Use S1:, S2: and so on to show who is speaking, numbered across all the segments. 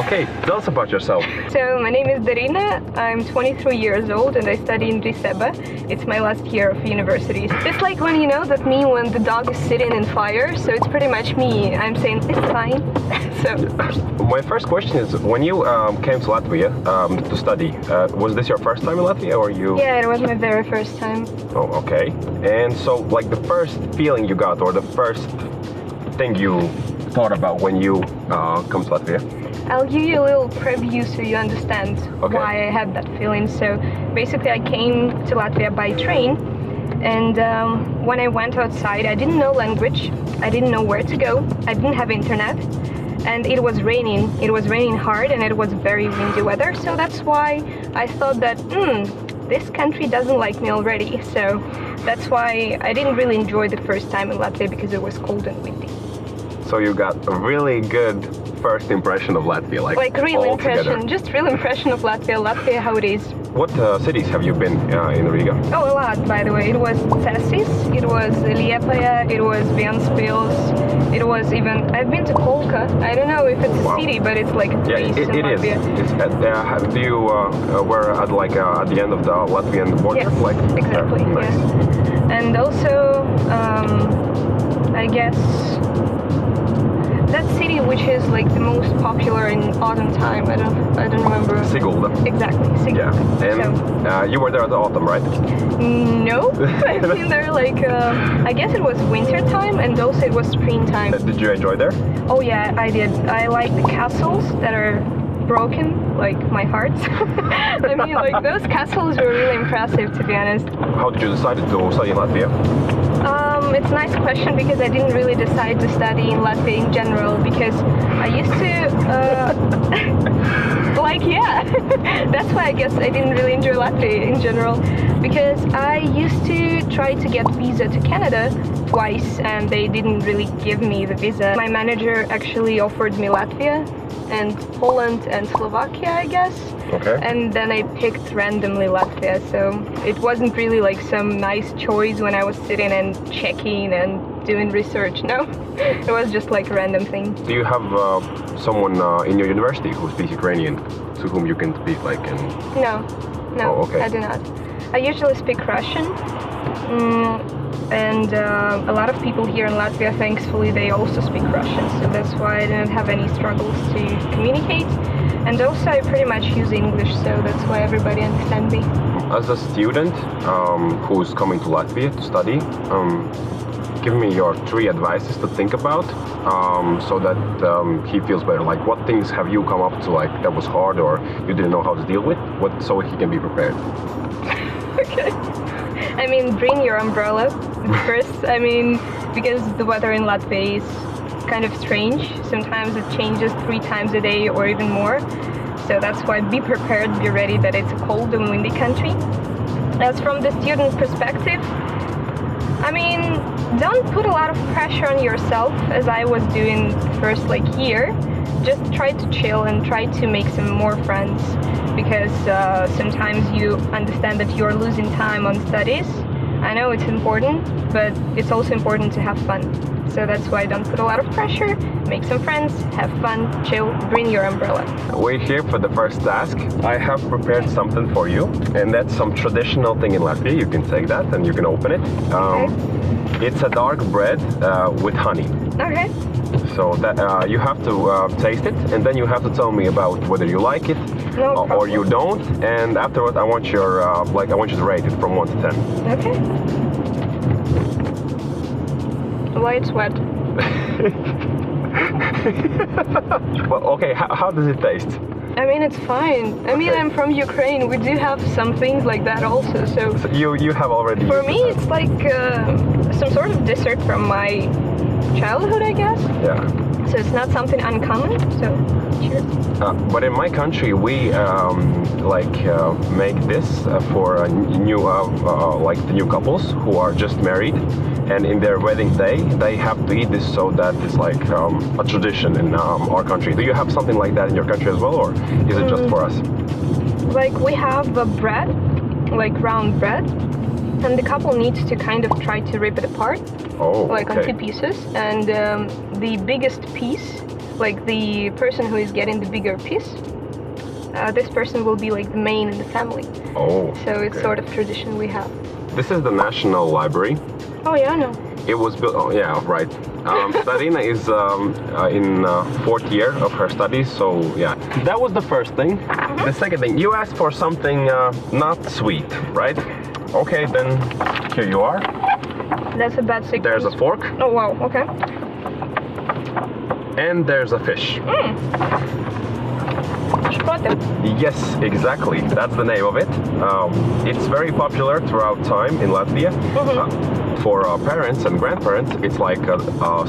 S1: Okay, tell us about yourself.
S2: So my name is Darina, I'm 23 years old and I study in Riseba. It's my last year of university. It's like when you know that meme when the dog is sitting in fire, so it's pretty much me. I'm saying it's fine. So
S1: my first question is, when you came to Latvia to study, was this your first time in Latvia or you?
S2: Yeah, it was my very first time.
S1: Oh, okay. And so like the first feeling you got or the first thing you thought about when you come to Latvia?
S2: I'll give you a little preview so you understand why I had that feeling. So basically I came to Latvia by train, and when I went outside I didn't know language, I didn't know where to go, I didn't have internet, and it was raining. It was raining hard and it was very windy weather, so that's why I thought that this country doesn't like me already. So that's why I didn't really enjoy the first time in Latvia, because it was cold and windy.
S1: So you got a really good first impression of Latvia,
S2: like real impression, just real impression of Latvia how it is.
S1: What cities have you been in Riga?
S2: Oh, a lot, by the way. It was Cesis, it was Liepaja, it was Ventspils, it was even, I've been to Kolka. I don't know if it's a city, but it's like a place in Latvia.
S1: It's at, you were at at the end of the Latvian border?
S2: Yes, exactly,
S1: nice.
S2: Yeah. And also, I guess, that city which is like the most popular in autumn time, I don't remember.
S1: Sigulda.
S2: Exactly, Sigulda.
S1: Yeah, and so, you were there at the autumn, right?
S2: No, I've been there like, I guess it was winter time, and also it was springtime.
S1: Did you enjoy there?
S2: Oh yeah, I did. I like the castles that are broken, like my heart. I mean, like those castles were really impressive, to be honest.
S1: How did you decide to study in Latvia?
S2: It's a nice question, because I didn't really decide to study in Latvia in general, because I used to, that's why I guess I didn't really enjoy Latvia in general, because I used to try to get visa to Canada twice and they didn't really give me the visa. My manager actually offered me Latvia and Poland and Slovakia, I guess.
S1: Okay.
S2: And then I picked randomly Latvia, so it wasn't really like some nice choice when I was sitting and checking and doing research. No, it was just like a random thing.
S1: Do you have someone in your university who speaks Ukrainian to whom you can speak like in?
S2: No,
S1: Oh, okay.
S2: I do not. I usually speak Russian. And a lot of people here in Latvia, thankfully, they also speak Russian, so that's why I didn't have any struggles to communicate. And also I pretty much use English, so that's why everybody understands me.
S1: As a student who's coming to Latvia to study, give me your 3 advices to think about so that he feels better. Like, what things have you come up to that was hard or you didn't know how to deal with, so he can be prepared?
S2: Okay. I mean, bring your umbrella first. I mean, because the weather in Latvia is kind of strange. Sometimes it changes 3 times a day or even more. So that's why be prepared, be ready that it's a cold and windy country. As from the student perspective, I mean, don't put a lot of pressure on yourself, as I was doing first year. Just try to chill and try to make some more friends, because sometimes you understand that you're losing time on studies. I know it's important, but it's also important to have fun. So that's why don't put a lot of pressure, make some friends, have fun, chill, bring your umbrella.
S1: We're here for the first task. I have prepared something for you, and that's some traditional thing in Latvia. You can take that and you can open it. It's a dark bread with honey.
S2: Okay.
S1: So that you have to taste it, and then you have to tell me about whether you like it or you don't. And afterwards, I want your I want you to rate it from 1 to 10.
S2: Okay. Why it's wet?
S1: Well, okay. How does it taste?
S2: I mean, it's fine. I mean, I'm from Ukraine. We do have some things like that also. So
S1: you have already.
S2: For me, it's like some sort of dessert from my childhood, I guess.
S1: Yeah.
S2: So it's not something uncommon. So cheers.
S1: But in my country, we make this for new the new couples who are just married, and in their wedding day they have to eat this, so that is a tradition in our country. Do you have something like that in your country as well, or is it just for us?
S2: We have a bread, round bread, and the couple needs to kind of try to rip it apart,
S1: on
S2: 2 pieces, and the biggest piece like the person who is getting the bigger piece, this person will be like the main in the family.
S1: Oh.
S2: So it's
S1: okay.
S2: sort of tradition we have.
S1: This is the National Library.
S2: Oh yeah, I know.
S1: It was built. Oh yeah, right. Darina is in fourth year of her studies, so yeah. That was the first thing. The second thing, you asked for something not sweet, right? Okay, then here you are.
S2: That's a bad sequence.
S1: There's a fork.
S2: Oh wow, okay.
S1: And there's a fish.
S2: Шпроти.
S1: Yes, exactly. That's the name of it. It's very popular throughout time in Latvia. For parents and grandparents, it's like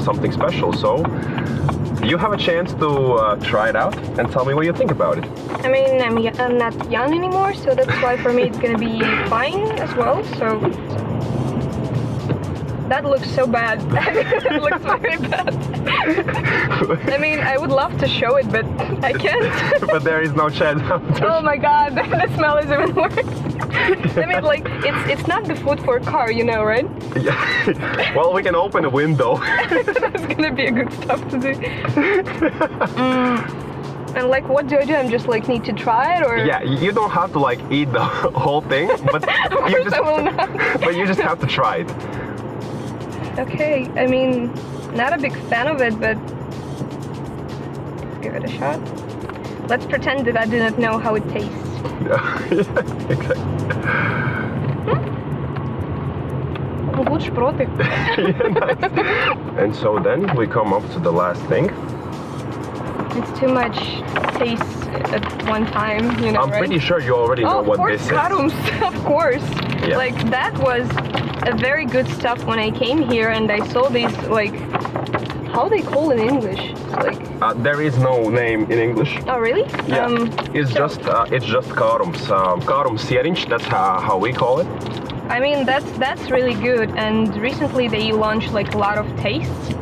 S1: something special. So you have a chance to try it out and tell me what you think about it.
S2: I mean, I'm not young anymore, so that's why for me it's gonna be fine as well. So that looks so bad. It looks very bad. I mean, I would love to show it, but I can't.
S1: But there is no chance.
S2: Oh my god, the smell is even worse. I mean, like, it's not the food for a car, you know, right?
S1: Yeah. Well, we can open a window.
S2: That's gonna be a good stuff to do. And like, what do? I'm just like need to try it, or?
S1: Yeah, you don't have to like eat the whole thing, but you just
S2: I will not.
S1: But you just have to try it.
S2: Okay, I mean, not a big fan of it, but let's give it a shot. Let's pretend that I do not know how it tastes.
S1: Yeah, exactly.
S2: Good шпроти.
S1: Yeah, nice. And so then we come up to the last thing.
S2: It's too much taste at one time, you know,
S1: I'm
S2: right?
S1: pretty sure you already know what this is.
S2: Karums, of course.
S1: Yeah.
S2: Like, that was a very good stuff when I came here and I saw these, like, how they call in English? It's like...
S1: There is no name in English.
S2: Oh, really?
S1: Yeah. It's just karums. Karums sieriņš, that's how we call it.
S2: I mean, that's really good, and recently they launched like a lot of tastes,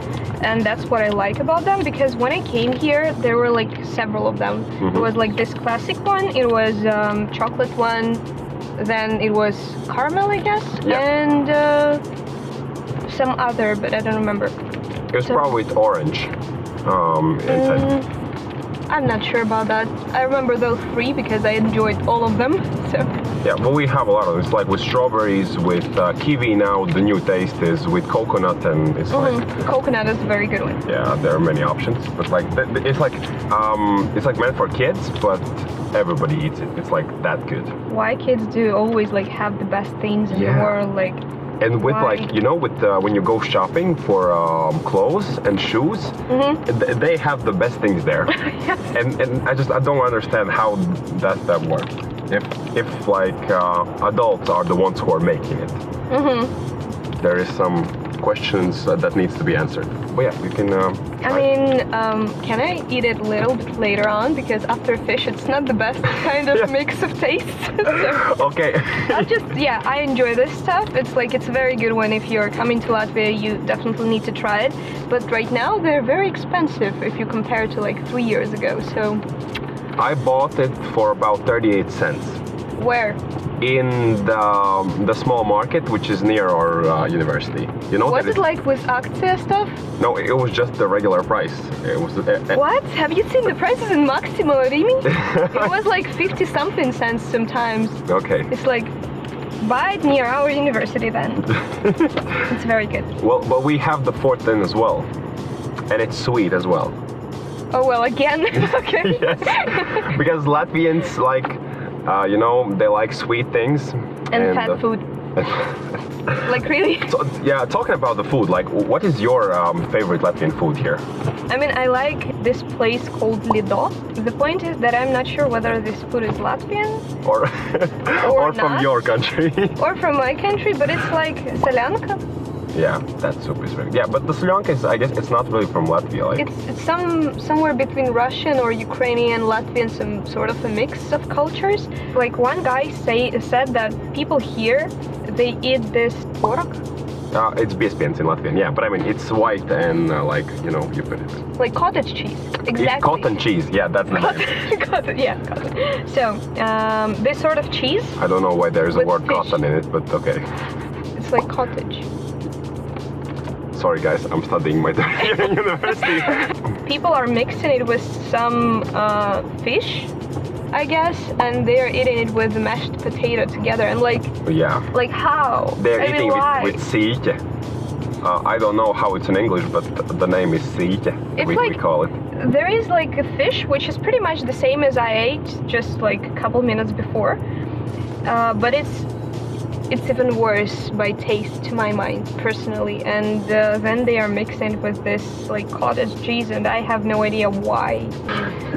S2: and that's what I like about them, because when I came here there were like several of them. It was like this classic one, it was chocolate one, then it was caramel, I guess, and some other, but I don't remember.
S1: It was probably with orange inside.
S2: I'm not sure about that. I remember those three because I enjoyed all of them. So
S1: yeah, but we have a lot of them. It's like with strawberries, with kiwi now. The new taste is with coconut, and it's like
S2: coconut is a very good one.
S1: Yeah, there are many options, but like it's like meant for kids, but everybody eats it. It's like that good.
S2: Why kids do always like have the best things in the world, like.
S1: And with like, you know, with when you go shopping for clothes and shoes, they have the best things there.
S2: Yes.
S1: And I don't understand how that works. If like adults are the ones who are making it. There is some questions that needs to be answered. But yeah, you can.
S2: I mean, can I eat it a little bit later on? Because after fish, it's not the best kind of mix of tastes. So
S1: okay.
S2: I enjoy this stuff. It's a very good one. If you're coming to Latvia, you definitely need to try it. But right now, they're very expensive if you compare to like 3 years ago. So
S1: I bought it for about 38 cents.
S2: Where?
S1: In the small market, which is near our university. You know.
S2: Was it like with akcija stuff?
S1: No, it was just the regular price. It was.
S2: What? Have you seen the prices in Maximo, Rimi? It was like 50-something cents sometimes.
S1: Okay.
S2: It's like, buy it near our university then. It's very good.
S1: Well, but we have the fourth then as well, and it's sweet as well.
S2: Oh well, again. Okay.
S1: Yes. Because Latvians like. You know, they like sweet things.
S2: And fat food. Like, really?
S1: So, yeah, talking about the food, like, what is your favorite Latvian food here?
S2: I mean, I like this place called Lido. The point is that I'm not sure whether this food is Latvian.
S1: Or from your country.
S2: Or from my country, but it's like solянка.
S1: Yeah, that soup is very... Yeah, but the solянka is, I guess, it's not really from Latvia. Like.
S2: It's somewhere between Russian or Ukrainian, Latvian, some sort of a mix of cultures. Like, one guy said that people here, they eat this pork.
S1: It's biespiens in Latvian, yeah, but I mean, it's white and like, you know, you put it...
S2: Like cottage cheese, exactly.
S1: It's cotton cheese, yeah, that's the name.
S2: Cotton. So, this sort of cheese...
S1: I don't know why there's a word
S2: fish.
S1: cotton in it, but okay.
S2: It's like cottage.
S1: Sorry guys, I'm studying my third year in university.
S2: People are mixing it with some fish, I guess, and they're eating it with mashed potato together. And like how?
S1: They're
S2: I mean,
S1: eating
S2: why?
S1: with siike. I don't know how it's in English, but the name is siike.
S2: It's
S1: We call it.
S2: There is like a fish which is pretty much the same as I ate just like a couple minutes before, but it's even worse by taste to my mind personally. And then they are mixing with this like cottage cheese, and I have no idea why.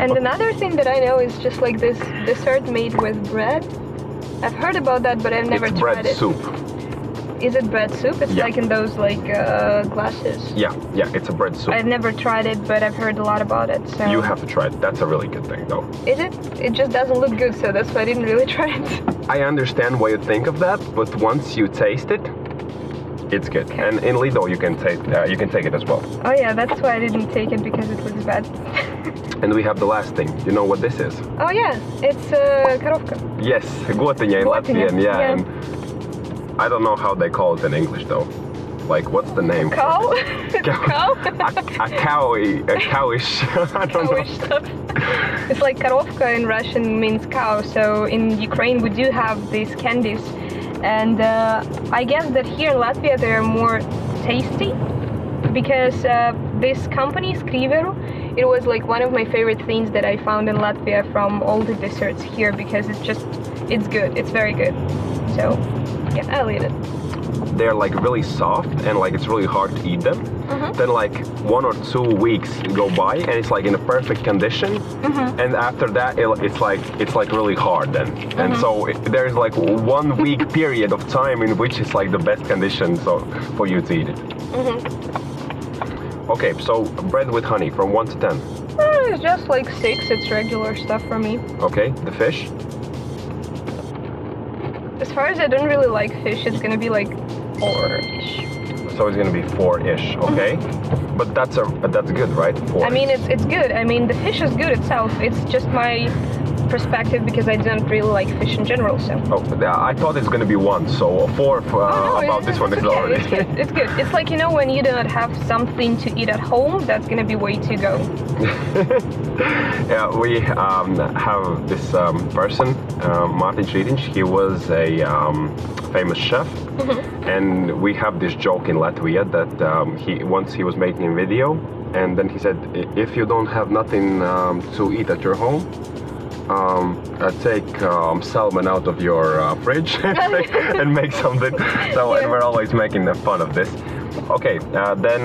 S2: And another thing that I know is just like this dessert made with bread. I've heard about that, but I've never tried it.
S1: It's bread soup.
S2: Is it bread soup? It's
S1: Yeah.
S2: like in those like glasses.
S1: Yeah, it's a bread soup.
S2: I've never tried it, but I've heard a lot about it. So
S1: You have to try it. That's a really good thing, though.
S2: is it? It just doesn't look good, so that's why I didn't really try it.
S1: I understand why you think of that, but once you taste it, it's good.
S2: Okay.
S1: And in Lido, you can take it as well.
S2: Oh yeah, that's why I didn't take it, because it looks bad.
S1: And we have the last thing. You know what this is?
S2: Oh yeah, it's коровка.
S1: Yes, gotiņa in
S2: Gotiņa,
S1: Latvian. Yeah.
S2: yeah.
S1: And I don't know how they call it in English though. Like, what's the name?
S2: Cow? It's a cow?
S1: A cowish. I don't know.
S2: Cowish stuff. It's like коровка in Russian means cow, so in Ukraine we do have these candies. And I guess that here in Latvia they're more tasty, because this company, Skriveru, it was like one of my favorite things that I found in Latvia from all the desserts here, because it's good, it's very good. So yeah, I'll eat it.
S1: They're like really soft, and like it's really hard to eat them. Then like 1 or 2 weeks go by and it's like in a perfect condition, and after that it's like really hard then. And so there's like 1 week period of time in which it's like the best condition for you to eat it. Okay, so bread with honey from 1 to 10.
S2: It's just like 6, it's regular stuff for me.
S1: Okay, the fish.
S2: As far as I don't really like fish, it's gonna be like 4-ish.
S1: So it's gonna be 4-ish, okay? But that's good, right? 4.
S2: I mean, it's good. I mean, the fish is good itself. It's just my perspective, because I don't really like fish in general. So.
S1: Oh, I thought it's gonna be 1, so 4 about this one is
S2: okay.
S1: already.
S2: It's good. It's good. It's like, you know, when you do not have something to eat at home, that's gonna be way to go.
S1: Yeah, we have this person, Martin Šīdiņš. He was a famous chef, and we have this joke in Latvia that he was making a video, and then he said, if you don't have nothing to eat at your home, take salmon out of your fridge and make something. So and we're always making fun of this. Okay, then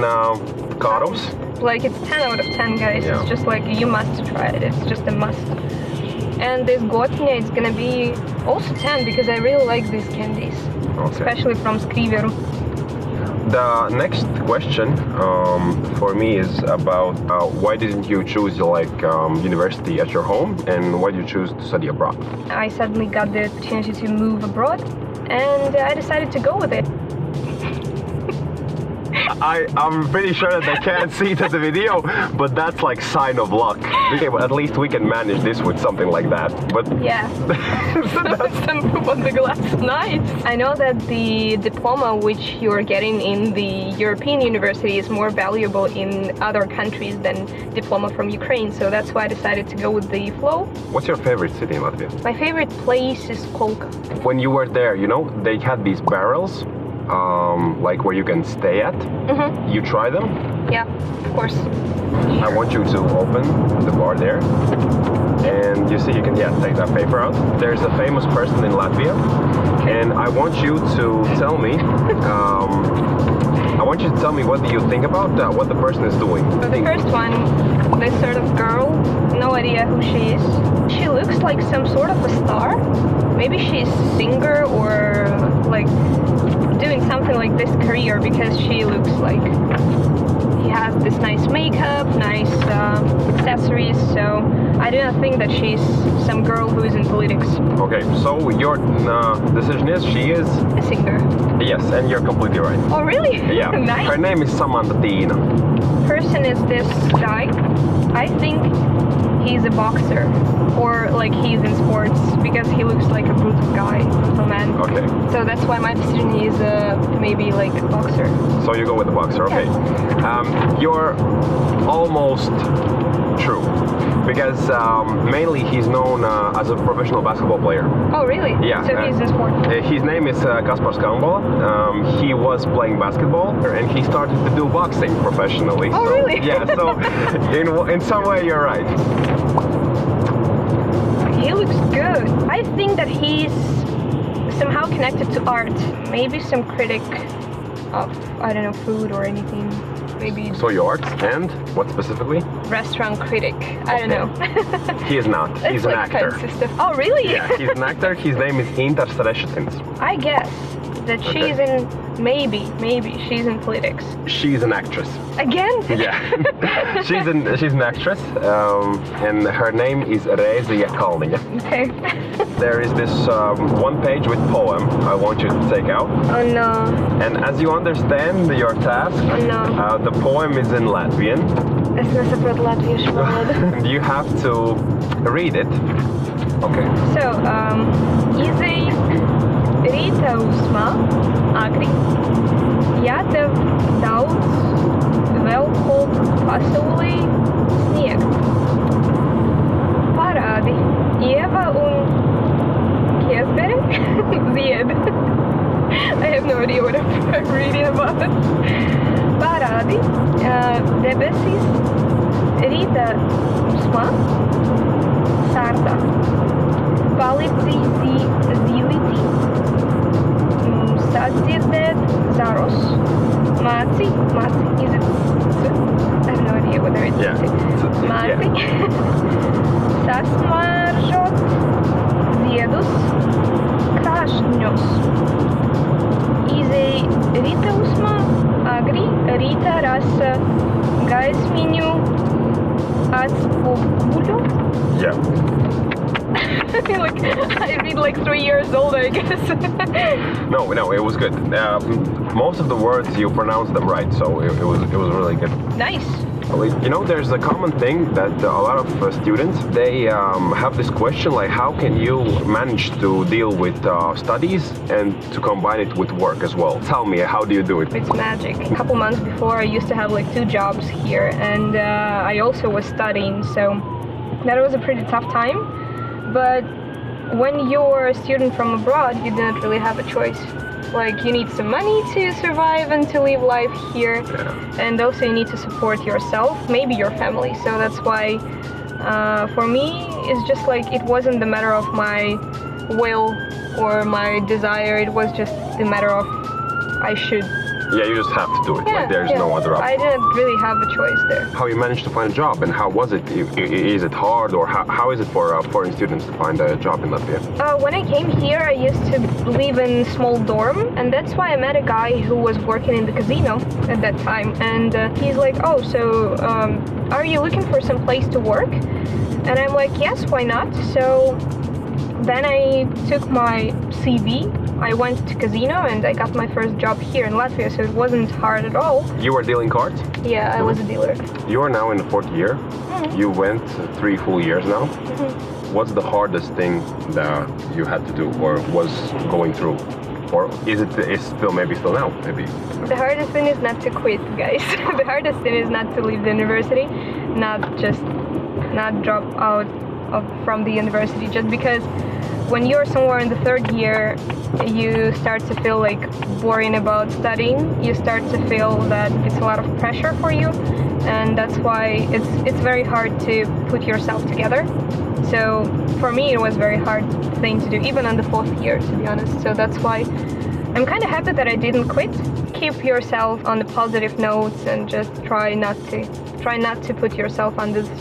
S1: Karos.
S2: Like, it's 10 out of 10, guys.
S1: Yeah.
S2: It's just like, you must try it. It's just a must. And this gotiņa, it's gonna be also 10, because I really like these candies, especially from Skriveru.
S1: The next question for me is about why didn't you choose university at your home, and why did you choose to study abroad?
S2: I suddenly got the opportunity to move abroad, and I decided to go with it.
S1: I'm pretty sure that they can't see it in the video, but that's like sign of luck. Okay, but at least we can manage this with something like that. But
S2: yeah, that's the move on the glass. Nice. I know that the diploma which you're getting in the European university is more valuable in other countries than diploma from Ukraine, so that's why I decided to go with the flow.
S1: What's your favorite city in Latvia?
S2: My favorite place is Kolka.
S1: When you were there, you know, they had these barrels, like where you can stay at. You try them?
S2: Yeah, of course.
S1: I want you to open the bar there, and you see you can take that paper out. There's a famous person in Latvia, and I want you to tell me what do you think about what the person is doing.
S2: So the first one, this sort of girl, no idea who she is. She looks like some sort of a star. Maybe she's a singer or like doing something like this career, because she looks like he has this nice makeup, nice accessories, so I do not think that she's some girl who is in politics.
S1: Okay, so your decision is she is
S2: a singer.
S1: Yes, and you're completely right.
S2: Oh really?
S1: Yeah.
S2: Nice.
S1: Her name is Darina.
S2: Person is this guy. I think he's a boxer or like he's in sports because he looks like a brutal guy, brutal man.
S1: Okay.
S2: So that's why my decision is maybe like a boxer.
S1: So you go with the boxer, okay. You're almost true. Because mainly he's known as a professional basketball player.
S2: Oh, really?
S1: Yeah.
S2: So he's in sport.
S1: His name is Kaspar Skambola. He was playing basketball and he started to do boxing professionally.
S2: Oh,
S1: so,
S2: really?
S1: Yeah, so in some way you're right.
S2: He looks good. I think that he's somehow connected to art. Maybe some critic of, I don't know, food or anything. Maybe.
S1: So your arts and what specifically?
S2: Restaurant critic. I don't know.
S1: He is not. He's an
S2: like
S1: actor.
S2: fancy stuff. Oh, really?
S1: Yeah, he's an actor. His name is Intar Streshetins.
S2: I guess that she's in, maybe she's in politics.
S1: She's an actress.
S2: Again?
S1: Yeah. she's an actress, and her name is Riseba.
S2: Okay.
S1: There is this one page with poem I want you to take out.
S2: Oh no.
S1: And as you understand your task,
S2: Oh no.
S1: the poem is in Latvian.
S2: Es nesaprotu latviešu valodu.
S1: And you have to read it. Okay.
S2: So, izej rīta uzmā agri, ja tev daudz vēl ko pasaulī sniegt. Parādi Ieva un Kiesberi zied. I have no idea what I'm reading about. Parādi debesis rīta uzmā sārta. Palīdzi zīlīti, sadzirdēt zaros, māci, is it, I have no idea whether it's māci, sasmaržot ziedus, krāšņos, izej rīta uzmā, agri, rīta rasa gaismiņu atspoguļu.
S1: Yeah.
S2: Like, I read like 3 years old, I guess.
S1: No, it was good. Most of the words you pronounced them right, so it was really good.
S2: Nice.
S1: You know, there's a common thing that a lot of students, they have this question like, how can you manage to deal with studies and to combine it with work as well? Tell me, how do you do it?
S2: It's magic. A couple months before, I used to have like 2 jobs here, and I also was studying, so that was a pretty tough time. But when you're a student from abroad, you don't really have a choice. Like, you need some money to survive and to live life here, and also you need to support yourself, maybe your family. So that's why for me, it's just like, it wasn't the matter of my will or my desire, it was just the matter of I should.
S1: Yeah, you just have to do it. Like, there's no other option.
S2: I didn't really have a choice there.
S1: How you managed to find a job, and how was it? Is it hard, or how is it for foreign students to find a job in Latvia?
S2: When I came here, I used to live in a small dorm, and that's why I met a guy who was working in the casino at that time. And he's like, oh, so are you looking for some place to work? And I'm like, yes, why not? So then I took my CV. I went to casino and I got my first job here in Latvia, so it wasn't hard at all.
S1: You were dealing cards?
S2: Yeah, I was a dealer.
S1: You are now in the 4th year.
S2: Mm-hmm.
S1: You went 3 full years now.
S2: Mm-hmm.
S1: What's the hardest thing that you had to do or was going through? Or is still now? Maybe.
S2: The hardest thing is not to quit, guys. The hardest thing is not to leave the university, not drop out from the university, just because when you're somewhere in the 3rd year, you start to feel like worrying about studying. You start to feel that it's a lot of pressure for you, and that's why it's very hard to put yourself together. So for me, it was a very hard thing to do, even on the 4th year, to be honest. So that's why I'm kind of happy that I didn't quit. Keep yourself on the positive notes and just try not to put yourself under the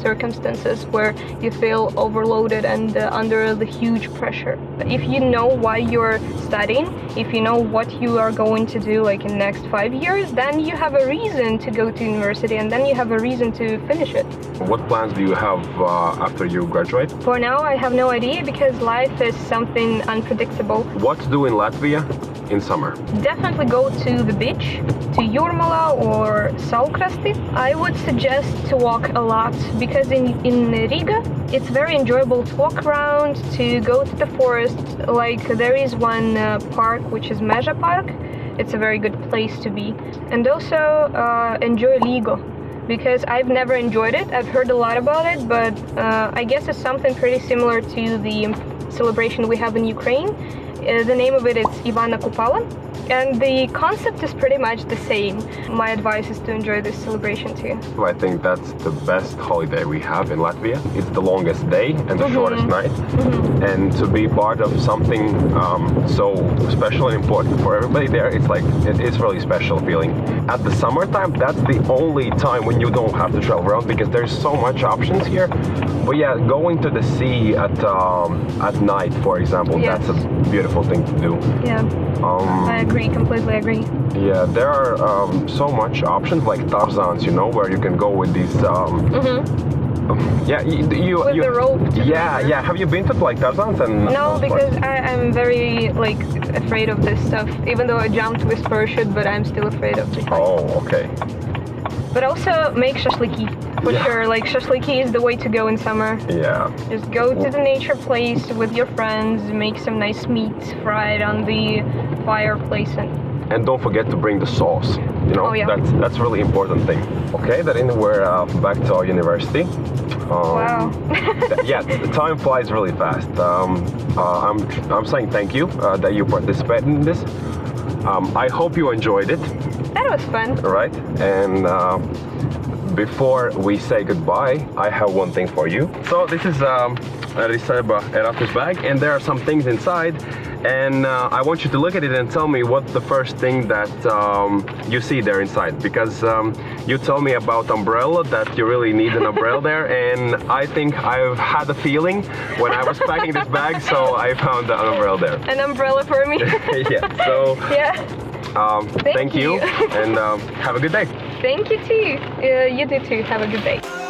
S2: circumstances where you feel overloaded and under the huge pressure. If you know why you're studying, if you know what you are going to do like in the next 5 years, then you have a reason to go to university, and then you have a reason to finish it.
S1: What plans do you have after you graduate?
S2: For now, I have no idea, because life is something unpredictable.
S1: What to do in Latvia in summer?
S2: Definitely go to the beach, to Jūrmala or Saukrasti. I would suggest to walk a lot because in Riga it's very enjoyable to walk around, to go to the forest. Like there is one park which is Meža Park. It's a very good place to be. And also enjoy Ligo because I've never enjoyed it. I've heard a lot about it, but I guess it's something pretty similar to the celebration we have in Ukraine. The name of it is Ivana Kupala, and the concept is pretty much the same. My advice is to enjoy this celebration too.
S1: I think that's the best holiday we have in Latvia. It's the longest day and the shortest night. And to be part of something so special and important for everybody there, it's really special feeling. At the summertime, that's the only time when you don't have to travel around because there's so much options here. But yeah, going to the sea at night, for example, that's a beautiful thing to do.
S2: Yeah, I agree, completely agree.
S1: Yeah, there are so much options like Tarzans, you know, where you can go with these. Yeah, you
S2: with the rope.
S1: Yeah. Have you been to like Tarzans and?
S2: No, because I'm very afraid of this stuff. Even though I jumped with parachute, but I'm still afraid of it.
S1: Oh, okay.
S2: But also make shashliki for sure. Like shashliki is the way to go in summer.
S1: Yeah.
S2: Just go to the nature place with your friends, make some nice meat fried on the fireplace,
S1: and don't forget to bring the sauce. You know, that's really important thing. Okay, Darina, we're back to our university.
S2: Wow.
S1: Yeah, the time flies really fast. I'm saying thank you that you participated in this. I hope you enjoyed it.
S2: That was fun.
S1: Right, and before we say goodbye, I have one thing for you. So this is a Riseba Erasmus bag, and there are some things inside. And I want you to look at it and tell me what the first thing that you see there inside. Because you told me about umbrella, that you really need an umbrella there. And I think I've had a feeling when I was packing this bag, so I found an umbrella there.
S2: An umbrella for me?
S1: Yeah, so
S2: thank you.
S1: And have a good day.
S2: Thank you too. You do too. Have a good day.